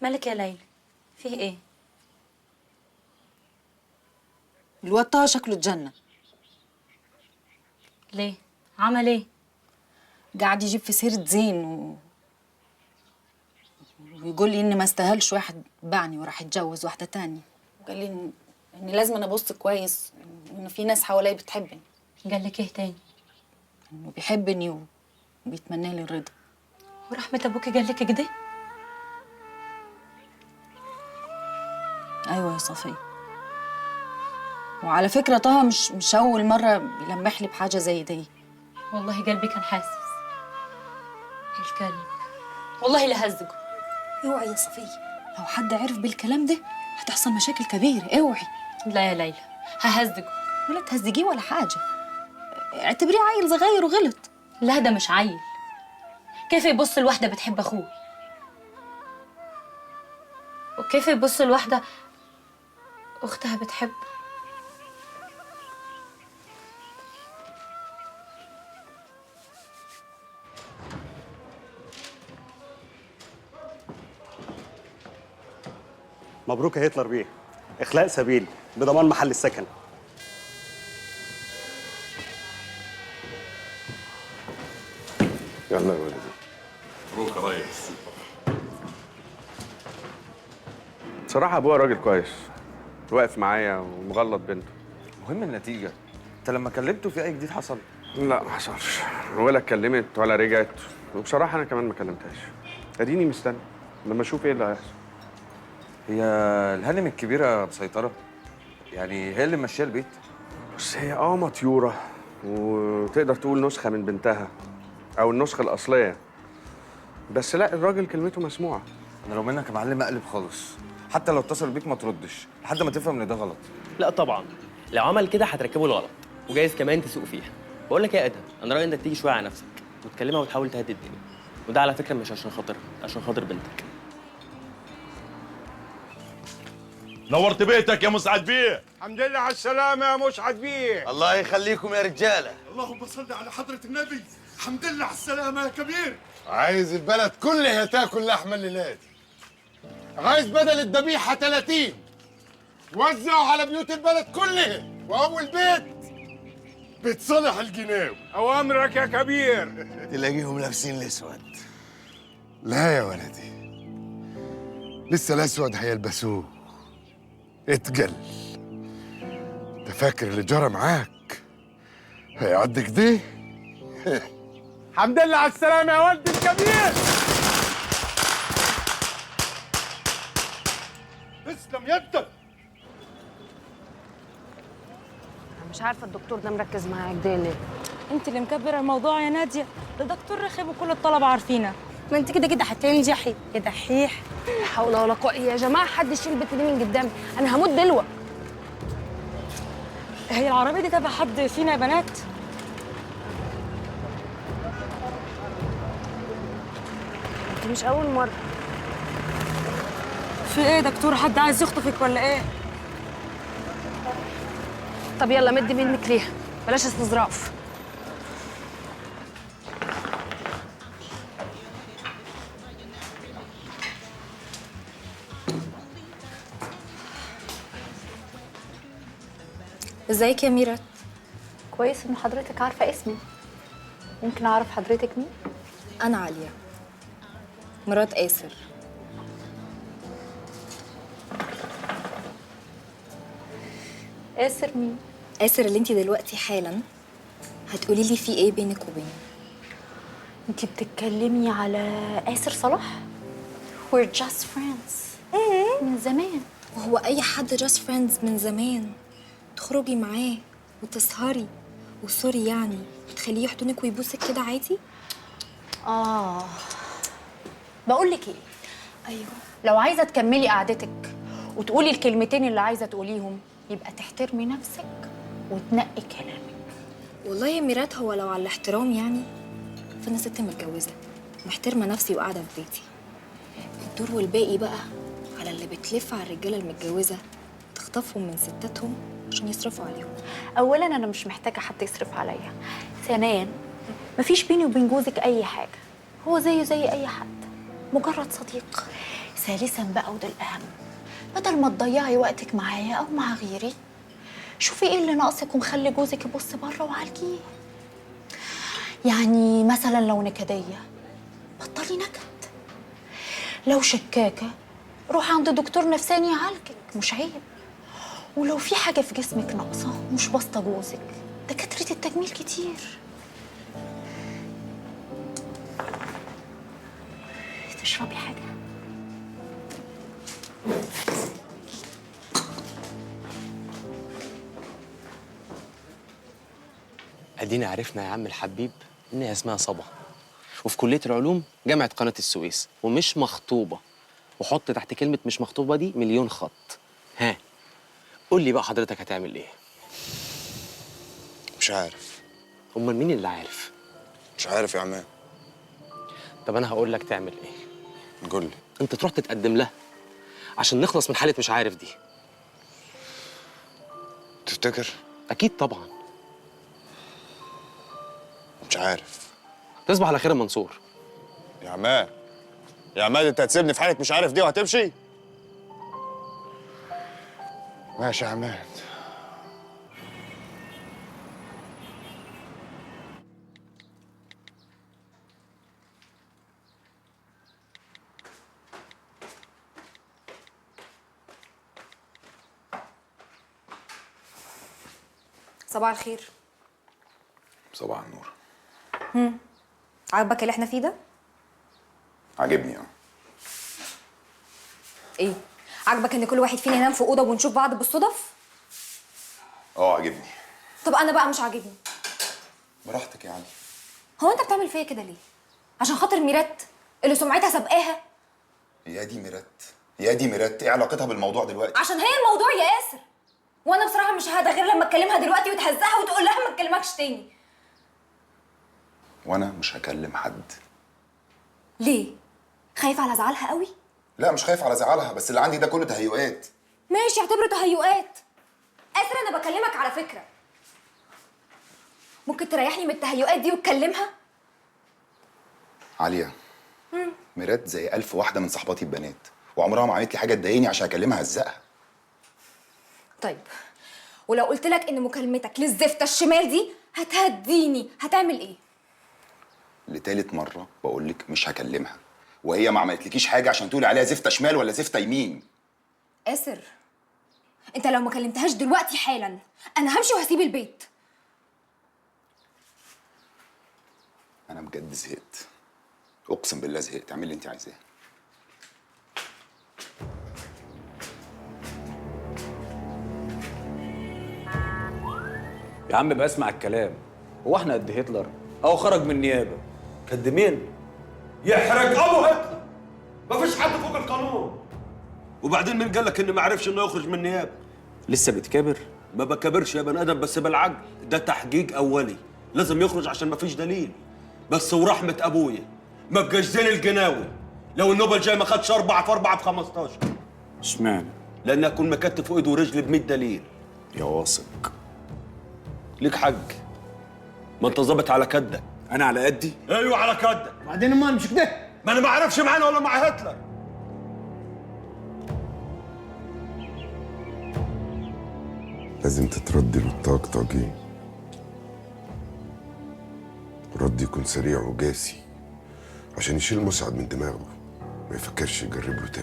مالك يا ليلى؟ فيه ايه؟ الواد طه شكله اتجنن. ليه؟ عمل ايه؟ قاعد يجيب في سيرة زين ويقول لي اني ما استاهلش واحد باعني وراح يتجوز واحدة تانية، وقال لي إني لازم أنا ابص كويس وان في ناس حواليا بتحبني. قال لك ايه تاني؟ انه بيحبني وبيتمنى لي الرضا. ورحمة ابوكي قال لك كده؟ ايوه يا صفية. وعلى فكرة طه مش أول مرة بيلمح لي بحاجة زي دي. والله قلبي كان حاسس. الكلب والله لهزقه. اوعي يا صفية، لو حد عرف بالكلام ده هتحصل مشاكل كبيرة، اوعي. لا يا ليلى، ههزقه. ولا تهزجيه ولا حاجة، اعتبريه عيل صغير وغلط. لا ده مش عيل. كيف يبص لواحدة بتحب اخوه؟ وكيف يبص لواحدة اختها بتحب؟ مبروك يا هتلر بيه، اخلاء سبيل بضمان محل السكن. يلا يا ولدي. مبروك يا ريس. بصراحة أبويا راجل كويس، واقف معايا ومغلط بنته. مهم النتيجة. انت لما كلمته في اي جديد حصل؟ لا ما حصلش، ولا اتكلمت ولا رجعت، وبصراحة أنا كمان ما كلمتهاش. أديني مستني لما أشوف إيه اللي هيحصل. هي الهانم الكبيرة مسيطرة؟ يعني هي اللي ماشية البيت؟ بس هي مطيورة، وتقدر تقول نسخة من بنتها أو النسخة الأصلية. بس لا، الراجل كلمته مسموعة. انا لو منك يا معلم اقلب خالص، حتى لو اتصل بيك ما تردش لحد ما تفهم ان ده غلط. لا طبعا، لو عمل كده هتركبه الغلط وجايز كمان تسوق فيها. بقول لك ايه يا ادهم، انا رايي انك تيجي شويه على نفسك وتكلمها وتحاول تهدي الدنيا، وده على فكره مش عشان خاطرها، عشان خاطر بنتك. نورت بيتك يا مسعد بيه. الحمد لله على السلامة يا مسعد بيه. الله يخليكم يا رجالة. اللهم صل على حضرة النبي. الحمد لله على السلامة يا كبير. عايز البلد كلها تاكل لحمة الليلة دي. عايز بدل الذبيحة 30 وزعوا على بيوت البلد كلها، وأول بيت صالح الجناوي. أوامرك يا كبير. تلاقيهم لابسين الأسود. لا يا ولدي، لسه الأسود هيلبسوه. اتقل. انت فاكر اللي جرى معاك هيعدي كده؟ الحمد لله على السلامة يا ولد الكبير. تسلم يدك. مش عارفه الدكتور ده مركز معاك ده ليه؟ انت اللي مكبره الموضوع يا ناديه، ده دكتور رخم وكل الطلبه عارفينه. ما انت كده كده هتنجحي يا دحيح. لا حول ولا قوه يا جماعه، حد يشيل البت دي من قدامي، انا هموت دلوقتي. هي العربيه دي تبع حد فينا يا بنات؟ انت مش اول مره. في ايه دكتور، حد عايز يخطفك ولا ايه؟ طب يلا مدي منك ليها، بلاش استظراف. ازيك يا ميرات؟ كويس ان حضرتك عارفه اسمي. ممكن اعرف حضرتك مين؟ انا عليا، مرات آسر. آسر مين؟ آسر اللي انتي دلوقتي حالا هتقولي لي في ايه بينك وبينه. انتي بتتكلمي على آسر صلاح؟ We're just friends من زمان. وهو اي حد just friends من زمان تخرجي معاه وتسهري وسوري يعني وتخليه يحضنك ويبوسك كده عادي؟ بقول لك ايه؟ ايوه. لو عايزه تكملي قعدتك وتقولي الكلمتين اللي عايزه تقوليهم، يبقى تحترمي نفسك وتنقي كلامك. والله يا ميرات، هو لو على الاحترام يعني فانا ست متجوزه محترمه نفسي وقاعده في بيتي. الدور والباقي بقى على اللي بتلف على الرجاله المتجوزه تخطفهم من ستاتهم عشان يصرفوا عليهم. اولا انا مش محتاجه حد يصرف عليا، ثانيا مفيش بيني وبين جوزك اي حاجه، هو زيه زي اي حد، مجرد صديق. ثالثا بقى وده الأهم، بدل ما تضيعي وقتك معايا أو مع غيري، شوفي إيه اللي ناقصك ومخلي جوزك يبص بره وعالجيه. يعني مثلا لو نكدية بطلي نكد، لو شكاكة روح عند دكتور نفساني يعالجك، مش عيب. ولو في حاجة في جسمك ناقصة مش باسطة جوزك، دكاترة التجميل كتير. تشربي حاجة؟ ادينا عرفنا يا عم الحبيب ان هي اسمها صبا، وفي كليه العلوم جامعه قناه السويس، ومش مخطوبه. وحط تحت كلمه مش مخطوبه دي مليون خط. ها قول لي بقى حضرتك هتعمل ايه؟ مش عارف. امال مين اللي عارف؟ مش عارف يا عماد. طب انا هقول لك تعمل ايه. قول لي. انت تروح تتقدم لها عشان نخلص من حاله مش عارف دي. تفتكر؟ اكيد طبعا. مش عارف. تصبح على خير يا منصور. يا عماد، يا عماد انت هتسيبني في حالة مش عارف دي وهتمشي؟ ماشي يا عماد. صباح الخير. صباح النور. عاجبك اللي احنا فيه ده؟ عاجبني ايه؟ عاجبك ان كل واحد فينا ينام في اوضه ونشوف بعض بالصدف؟ عاجبني. طب انا بقى مش عاجبني. براحتك يا علي. هو انت بتعمل فيا كده ليه؟ عشان خاطر ميرات اللي سمعتها سابقاها؟ يا دي ميرات، ايه علاقتها بالموضوع دلوقتي؟ عشان هي الموضوع يا ياسر. وانا بصراحه مش ههدى غير لما اتكلمها دلوقتي وتهزقها وتقول لها ما تكلمكش تاني. وانا مش هكلم حد. ليه؟ خايف على زعلها قوي؟ لا مش خايف على زعلها، بس اللي عندي ده كله تهيؤات. ماشي اعتبره تهيؤات. ياسر انا بكلمك على فكره. ممكن تريحني من التهيؤات دي وتكلمها؟ عليا، ميرات زي 1000 واحده من صحباتي البنات، وعمرها ما عملت لي حاجه تضايقني عشان اكلمها هزقها. طيب ولو قلت لك ان مكالمتك للزفته الشمال دي هتهديني، هتعمل ايه؟ لتالت مره بقول لك مش هكلمها، وهي ما عملتلكيش حاجه عشان تقولي عليها زفته شمال ولا زفته يمين. ياسر انت لو ما كلمتهاش دلوقتي حالا انا همشي وهسيب البيت. انا بجد زهقت، اقسم بالله زهقت. اعمل اللي انت عايزاه. يا عم بقى اسمع الكلام. هو احنا قد هتلر؟ اهو خرج من النيابه. قد مين؟ يحرق ابو هتلر. مفيش حد فوق القانون. وبعدين مين قال لك اني ما عرفش انه يخرج من النيابه؟ لسه بتكابر؟ ما بكبرش يا بني ادم، بس بالعقل. ده تحقيق اولي، لازم يخرج عشان ما فيش دليل. بس ورحمه ابويا ما بقاش زين الجناوي لو النوبل جاي ما خدش 4 في 4 ب 15. اشمعنى؟ لان اكون مكتف ايده ورجلي ب 100 دليل. يا واثق. ليك حق، ما انت ظابط على كدك. انا على قدي؟ ايوه على كدك. بعدين امال مش كده؟ ما انا ما اعرفش معانا ولا مع هتلر. لازم تتردي وتطقطقي. رد يكون سريع وجاسي عشان يشيل مسعد من دماغه، ما يفكرش يجرب له تاني.